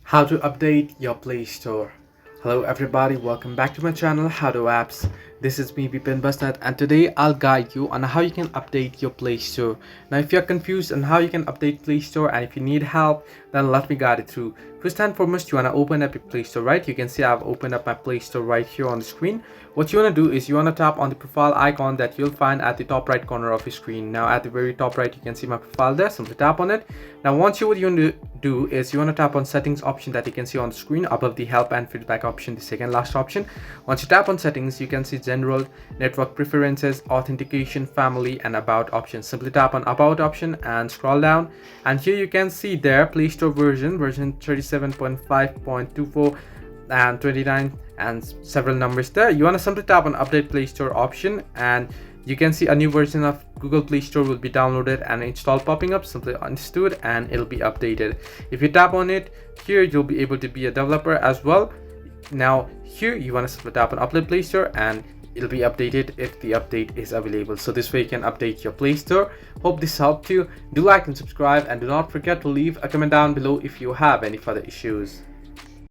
How to update your Play Store. Hello everybody, welcome back to my channel How to Apps. This is me Bipin Basnat, and today I'll guide you on how you can update your Play Store. Now if you're confused on how you can update Play Store and if you need help, then let me guide it through. First and foremost, you want to open up your Play Store, right? You can see I've opened up my Play Store right here on the screen. What you want to do is you want to tap on the profile icon that you'll find at the top right corner of your screen. Now at the very top right, you can see my profile there. Simply tap on it. Now what you want to do is you want to tap on settings option that you can see on the screen above the help and feedback option, the second last option. Once you tap on settings, you can see general, network preferences, authentication, family, and about options. Simply tap on about option and scroll down, and here you can see there Play Store version 37.5.24 and 29 and several numbers there. You want to simply tap on update Play Store option, and you can see a new version of Google Play Store will be downloaded and installed popping up. Simply understood, and it'll be updated. If you tap on it here, you'll be able to be a developer as well. Now here you want to simply tap on upload Play Store and it'll be updated if the update is available. So this way you can update your Play Store. Hope this helped you. Do like and subscribe, and do not forget to leave a comment down below if you have any further issues.